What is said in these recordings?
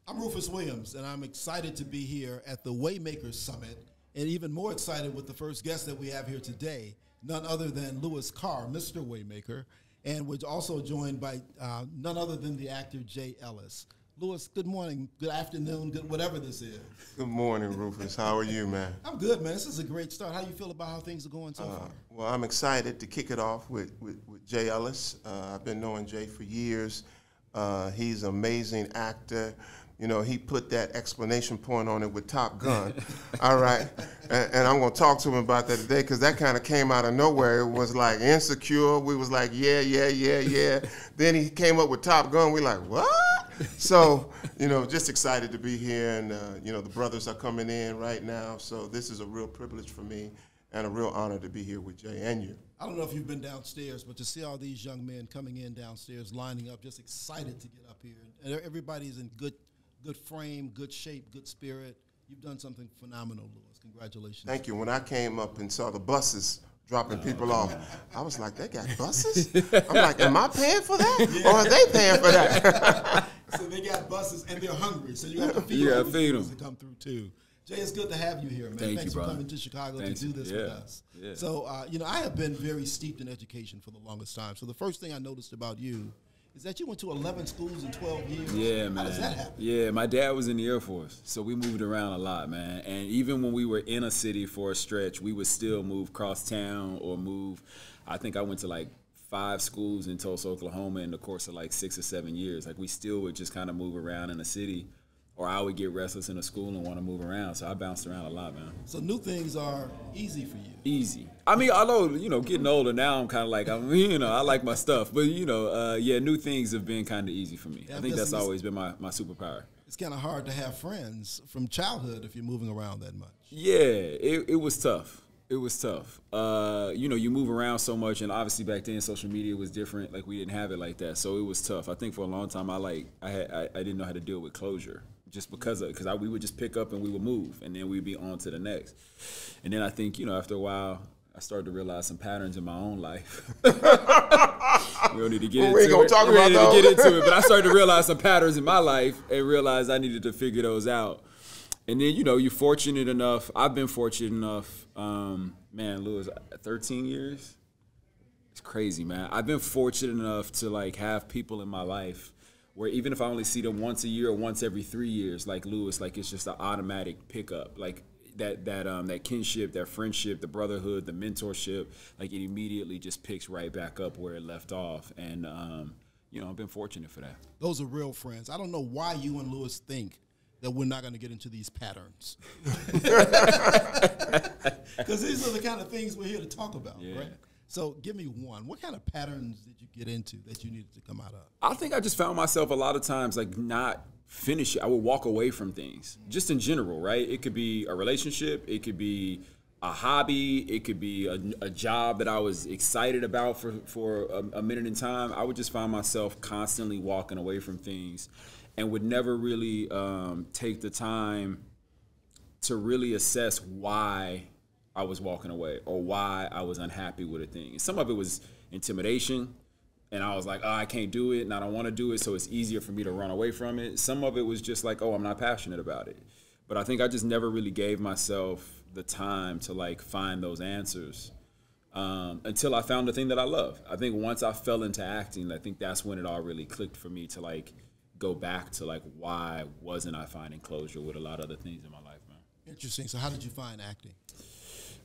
I'm Rufus Williams, and I'm excited to be here at the Waymaker Summit, and even more excited with the first guest that we have here today, none other than Louis Carr, Mr. Waymaker, and we're also joined by none other than the actor Jay Ellis. Louis, good morning, good afternoon, good whatever this is. Good morning, Rufus. How are you, man? I'm good, man. This is a great start. How do you feel about how things are going so far? Well, I'm excited to kick it off with Jay Ellis. I've been knowing Jay for years. He's an amazing actor. You know, he put that exclamation point on it with Top Gun. All right. And I'm going to talk to him about that today because that kind of came out of nowhere. It was like Insecure. We was like, yeah. Then he came up with Top Gun. We like, what? So, you know, just excited to be here. And, you know, the brothers are coming in right now. So this is a real privilege for me and a real honor to be here with Jay and you. I don't know if you've been downstairs, but to see all these young men coming in downstairs, lining up, just excited to get up here. And everybody's in good frame, good shape, good spirit. You've done something phenomenal, Louis. Congratulations. Thank you. When I came up and saw the buses dropping people off, I was like, they got buses? I'm like, am I paying for that? Yeah. Or are they paying for that? So they got buses and they're hungry, so you have to feed them to come through too. Jay, it's good to have you here, man. Thanks for coming to Chicago to do this with us. Yeah. So, you know, I have been very steeped in education for the longest time. So the first thing I noticed about you is that you went to 11 schools in 12 years. Yeah, man. How does that happen? Yeah, my dad was in the Air Force, so we moved around a lot, man. And even when we were in a city for a stretch, we would still move cross town or move. I think I went to like 5 schools in Tulsa, Oklahoma in the course of like 6 or 7 years. Like we still would just kind of move around in a city, or I would get restless in a school and want to move around. So I bounced around a lot, man. So new things are easy for you. Easy. I mean, although, you know, getting older now, I'm kind of like, you know, I like my stuff. But, you know, yeah, new things have been kind of easy for me. I think that's always been my superpower. It's kind of hard to have friends from childhood if you're moving around that much. Yeah, it was tough. It was tough. You know, you move around so much, and obviously back then social media was different. Like we didn't have it like that, so it was tough. I think for a long time I didn't know how to deal with closure. Just because we would just pick up and we would move, and then we'd be on to the next. And then I think, you know, after a while, I started to realize some patterns in my own life. We don't need to get into it. We ain't gonna talk about those. Get into it, but I started to realize some patterns in my life and realized I needed to figure those out. And then, you know, you're fortunate enough. I've been fortunate enough, man, Louis, 13 years? It's crazy, man. I've been fortunate enough to, like, have people in my life where even if I only see them once a year or once every 3 years, like Louis, like it's just an automatic pickup. Like that kinship, that friendship, the brotherhood, the mentorship, like it immediately just picks right back up where it left off. And, you know, I've been fortunate for that. Those are real friends. I don't know why you and Louis think that we're not going to get into these patterns. Because these are the kind of things we're here to talk about, right? So give me one. What kind of patterns did you get into that you needed to come out of? I think I just found myself a lot of times like not finish it. I would walk away from things just in general, right? It could be a relationship. It could be a hobby. It could be a job that I was excited about for a minute in time. I would just find myself constantly walking away from things and would never really take the time to really assess why I was walking away or why I was unhappy with a thing. And some of it was intimidation, and I was like, oh, I can't do it, and I don't want to do it, so it's easier for me to run away from it. Some of it was just like, oh, I'm not passionate about it. But I think I just never really gave myself the time to, like, find those answers until I found the thing that I love. I think once I fell into acting, I think that's when it all really clicked for me to, like, go back to, like, why wasn't I finding closure with a lot of other things in my life, man. Interesting. So how did you find acting?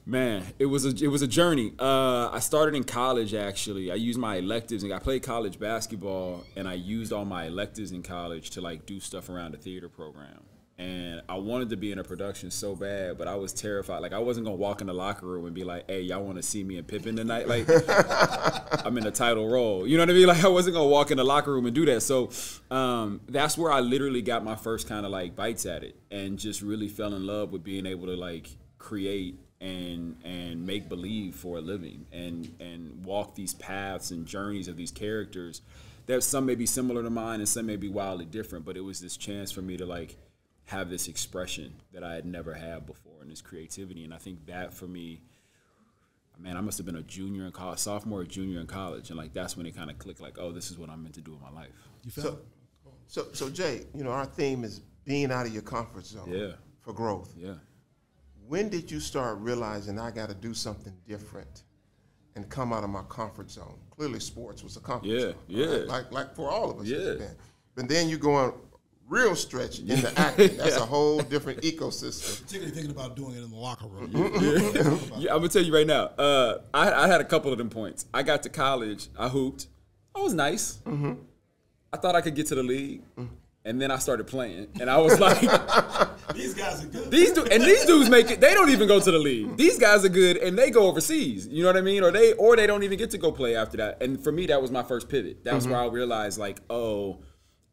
Man, it was a journey. I started in college, actually. I used my electives, and I played college basketball, and I used all my electives in college to, like, do stuff around the theater program. And I wanted to be in a production so bad, but I was terrified. Like, I wasn't going to walk in the locker room and be like, hey, y'all want to see me and Pippen tonight? Like, I'm in a title role. You know what I mean? Like, I wasn't going to walk in the locker room and do that. So that's where I literally got my first kind of, like, bites at it and just really fell in love with being able to, like, create and make believe for a living and walk these paths and journeys of these characters that some may be similar to mine and some may be wildly different, but it was this chance for me to, like, have this expression that I had never had before and this creativity. And I think that for me, man, I must have been a junior in college, sophomore or junior in college, and, like, that's when it kind of clicked, like, oh, this is what I'm meant to do in my life. You felt So Jay, you know, our theme is being out of your comfort zone for growth. Yeah. When did you start realizing I got to do something different and come out of my comfort zone? Clearly, sports was a comfort zone. Right? Like for all of us. Yeah. But then you go on real stretch into acting. That's a whole different ecosystem. Particularly thinking about doing it in the locker room. I'm going to tell you right now, I had a couple of them points. I got to college, I hooped. I was nice. Mm-hmm. I thought I could get to the league. And then I started playing, and I was like, "These guys are good." These dudes make it. They don't even go to the league. These guys are good, and they go overseas. You know what I mean? Or they don't even get to go play after that. And for me, that was my first pivot. That was where I realized, like, oh,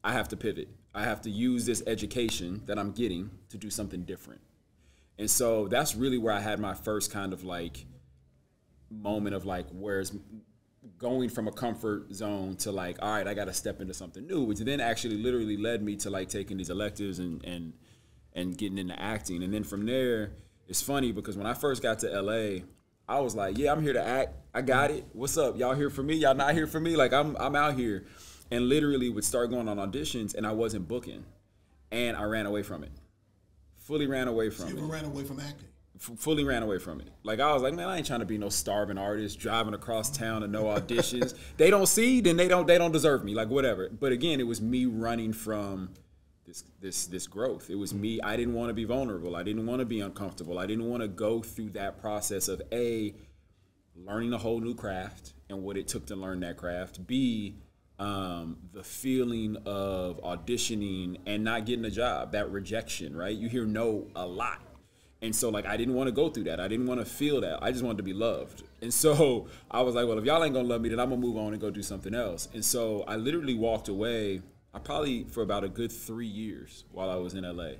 I have to pivot. I have to use this education that I'm getting to do something different. And so that's really where I had my first kind of like moment of like, where's going from a comfort zone to like, all right, I got to step into something new, which then actually literally led me to like taking these electives and getting into acting. And then from there, it's funny because when I first got to LA, I was like, yeah, I'm here to act. I got it. What's up? Y'all here for me? Y'all not here for me? Like I'm out here. And literally would start going on auditions and I wasn't booking. And I ran away from it. Fully ran away from it. You ran away from acting? Fully ran away from it. Like I was like, man, I ain't trying to be no starving artist driving across town and no auditions. They don't see, then they don't deserve me. Like whatever. But again, it was me running from this growth. It was me. I didn't want to be vulnerable. I didn't want to be uncomfortable. I didn't want to go through that process of learning a whole new craft and what it took to learn that craft. B, the feeling of auditioning and not getting a job, that rejection, right? You hear no a lot. And so, like, I didn't want to go through that. I didn't want to feel that. I just wanted to be loved. And so I was like, well, if y'all ain't going to love me, then I'm going to move on and go do something else. And so I literally walked away, probably for about a good 3 years while I was in LA.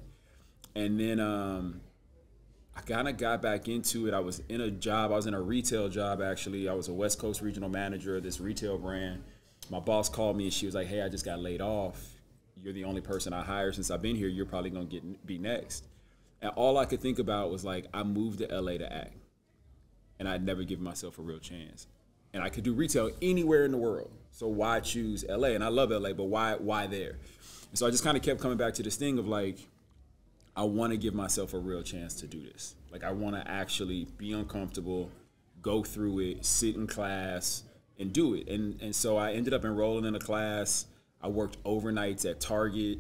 And then I kind of got back into it. I was in a job. I was in a retail job, actually. I was a West Coast regional manager of this retail brand. My boss called me, and she was like, hey, I just got laid off. You're the only person I hired since I've been here. You're probably going to be next. And all I could think about was like, I moved to LA to act. And I'd never given myself a real chance. And I could do retail anywhere in the world. So why choose LA? And I love LA, but why there? And so I just kind of kept coming back to this thing of like, I want to give myself a real chance to do this. Like I want to actually be uncomfortable, go through it, sit in class, and do it. And so I ended up enrolling in a class. I worked overnights at Target.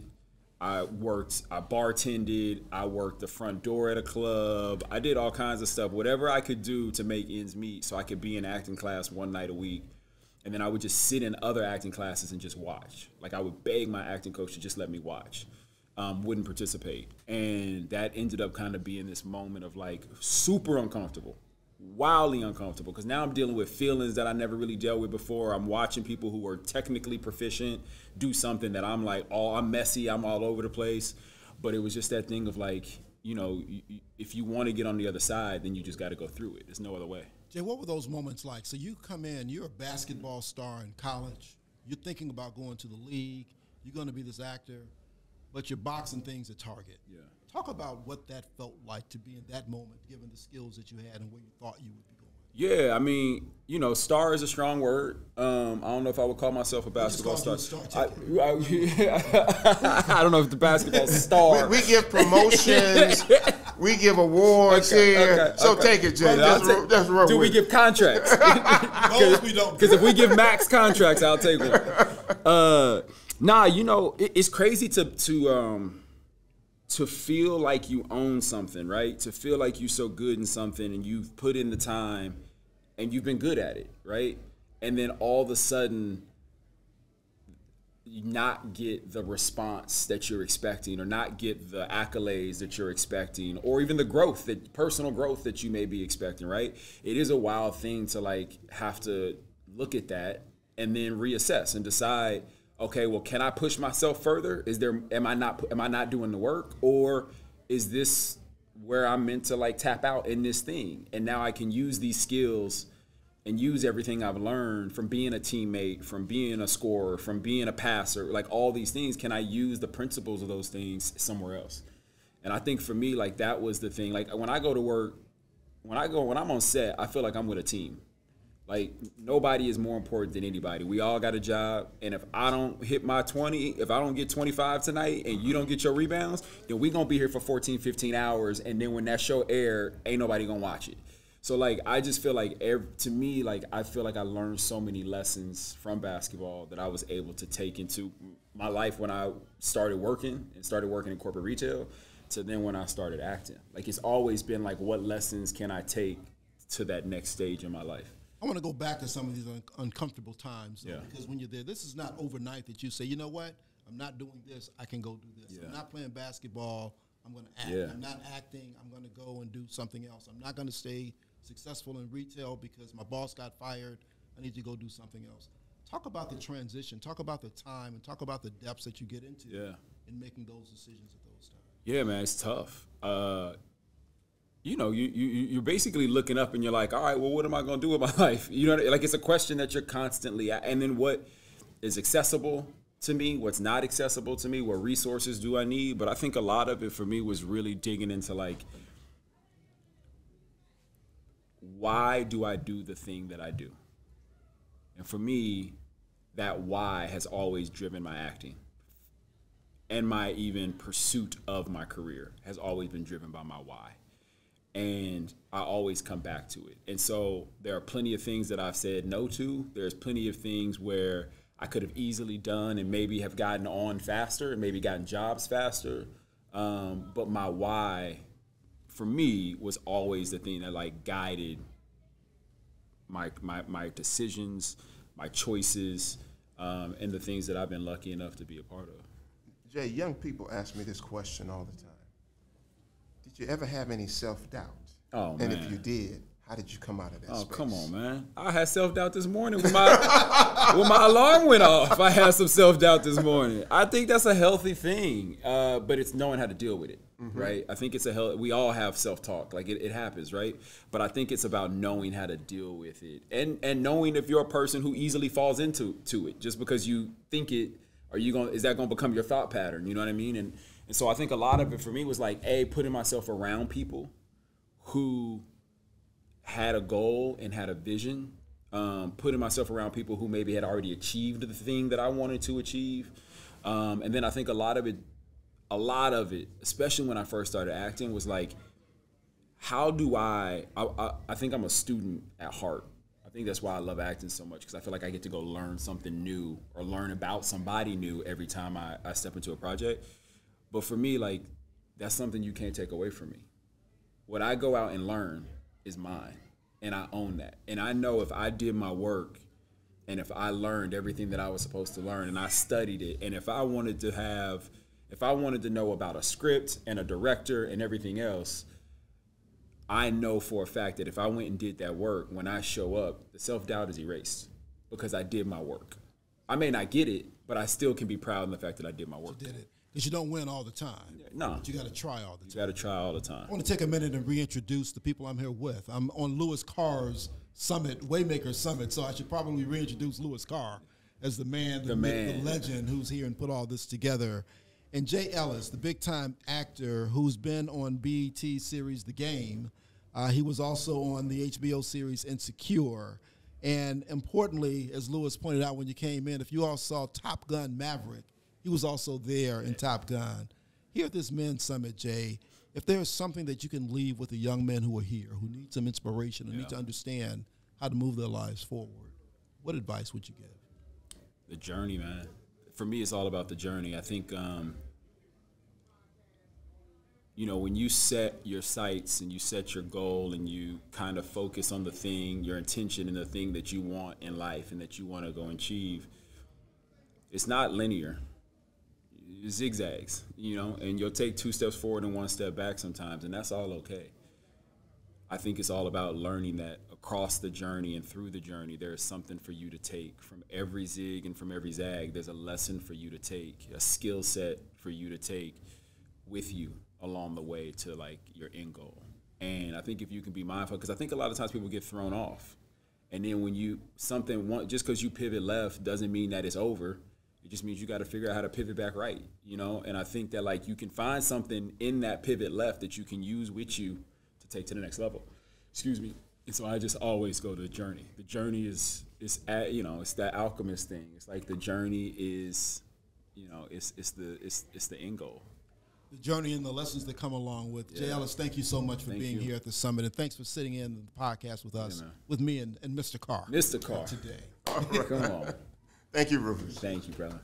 I bartended, I worked the front door at a club. I did all kinds of stuff, whatever I could do to make ends meet so I could be in acting class one night a week. And then I would just sit in other acting classes and just watch. Like I would beg my acting coach to just let me watch. Wouldn't participate. And that ended up kind of being this moment of like super uncomfortable, wildly uncomfortable, because now I'm dealing with feelings that I never really dealt with before. I'm watching people who are technically proficient do something that I'm like, I'm messy, I'm all over the place. But it was just that thing of like, you know, if you want to get on the other side, then you just got to go through it. There's no other way. Jay, what were those moments like? So you come in, you're a basketball star in college. You're thinking about going to the league. You're going to be this actor, but you're boxing things at Target. Yeah. Talk about what that felt like to be in that moment, given the skills that you had and where you thought you would be going. Yeah, I mean, you know, star is a strong word. I don't know if I would call myself a basketball star. I don't know if the basketball star. We give promotions. We give awards here. Take it, Jay. That's real. Do we give contracts? Those we don't. Because if we give max contracts, I'll take one. Nah, you know, it's crazy to feel like you own something, right? To feel like you're so good in something and you've put in the time and you've been good at it, right? And then all of a sudden you not get the response that you're expecting or not get the accolades that you're expecting or even the growth, that personal growth that you may be expecting, right? It is a wild thing to like have to look at that and then reassess and decide, okay, well, can I push myself further? Am I not doing the work, or is this where I'm meant to like tap out in this thing? And now I can use these skills and use everything I've learned from being a teammate, from being a scorer, from being a passer, like all these things. Can I use the principles of those things somewhere else? And I think for me, like that was the thing. Like when I go to work, when I'm on set, I feel like I'm with a team. Like, nobody is more important than anybody. We all got a job, and if I don't hit my 20, if I don't get 25 tonight and you don't get your rebounds, then we going to be here for 14, 15 hours, and then when that show air, ain't nobody going to watch it. So, like, I just feel like, to me, like, I feel like I learned so many lessons from basketball that I was able to take into my life when I started working in corporate retail to then when I started acting. Like, it's always been, like, what lessons can I take to that next stage in my life? I want to go back to some of these uncomfortable times, though, Yeah. because when you're there, this is not overnight that you say, you know what, I'm not doing this, I can go do this. Yeah. I'm not playing basketball, I'm going to act. Yeah. I'm not acting, I'm going to go and do something else. I'm not going to stay successful in retail because my boss got fired. I need to go do something else. Talk about the transition, talk about the time, and talk about the depths that you get into in making those decisions at those times. Yeah, man, it's tough. You know, you're basically looking up and you're like, all right, well, what am I going to do with my life? You know, like, it's a question that you're constantly at. And then what is accessible to me, what's not accessible to me, what resources do I need? But I think a lot of it for me was really digging into, like, why do I do the thing that I do? And for me, that why has always driven my acting. And my even pursuit of my career has always been driven by my why. And I always come back to it. And so there are plenty of things that I've said no to. There's plenty of things where I could have easily done and maybe have gotten on faster and maybe gotten jobs faster. But my why, for me, was always the thing that, like, guided my decisions, my choices, and the things that I've been lucky enough to be a part of. Jay, young people ask me this question all the time. Did you ever have any self-doubt? Oh, and man. if you did, how did you come out of that space? Oh, come on, man. I had self-doubt this morning when my alarm went off. I had some self-doubt this morning. I think that's a healthy thing, but it's knowing how to deal with it, right? I think we all have self-talk. Like, it happens, right? But I think it's about knowing how to deal with it and knowing if you're a person who easily falls into it just because you think it. Is that going to become your thought pattern? You know what I mean? And so I think a lot of it for me was like, putting myself around people who had a goal and had a vision, putting myself around people who maybe had already achieved the thing that I wanted to achieve. And then I think a lot of it, especially when I first started acting, was like, how do I think I'm a student at heart. I think that's why I love acting so much, because I feel like I get to go learn something new or learn about somebody new every time I step into a project. But for me, like, that's something you can't take away from me. What I go out and learn is mine, and I own that. And I know if I did my work and if I learned everything that I was supposed to learn and I studied it, and if I wanted to know about a script and a director and everything else, I know for a fact that if I went and did that work, when I show up, the self-doubt is erased because I did my work. I may not get it, but I still can be proud in the fact that I did my work. You did it. Because you don't win all the time. No. But you got to try all the time. You got to try all the time. I want to take a minute and reintroduce the people I'm here with. I'm on Louis Carr's summit, Waymaker Summit, so I should probably reintroduce Louis Carr as the man, the legend who's here and put all this together. And Jay Ellis, the big-time actor who's been on BET series The Game. He was also on the HBO series Insecure. And importantly, as Louis pointed out when you came in, if you all saw Top Gun Maverick, he was also there in Top Gun. Here at this men's summit, Jay, if there is something that you can leave with the young men who are here, who need some inspiration, who need to understand how to move their lives forward, what advice would you give? The journey, man. For me, it's all about the journey. I think, when you set your sights and you set your goal and you kind of focus on the thing, your intention and the thing that you want in life and that you want to go and achieve, it's not linear. It zigzags, and you'll take 2 steps forward and 1 step back sometimes, and that's all okay. I think it's all about learning that across the journey and through the journey, there is something for you to take. From every zig and from every zag, there's a lesson for you to take, a skill set for you to take with you along the way to, like, your end goal. And I think if you can be mindful, because I think a lot of times people get thrown off. And then when just because you pivot left doesn't mean that it's over. It just means you got to figure out how to pivot back right, And I think that, like, you can find something in that pivot left that you can use with you to take to the next level. Excuse me. And so I just always go to the journey. The journey is it's that alchemist thing. It's like the journey is, it's the end goal. The journey and the lessons that come along with. Jay Ellis, thank you so much for being here at the summit, and thanks for sitting in the podcast with us, with me and Mr. Carr. Mr. Carr. Today. All right. Come on. Thank you, Rufus. Thank you, brother.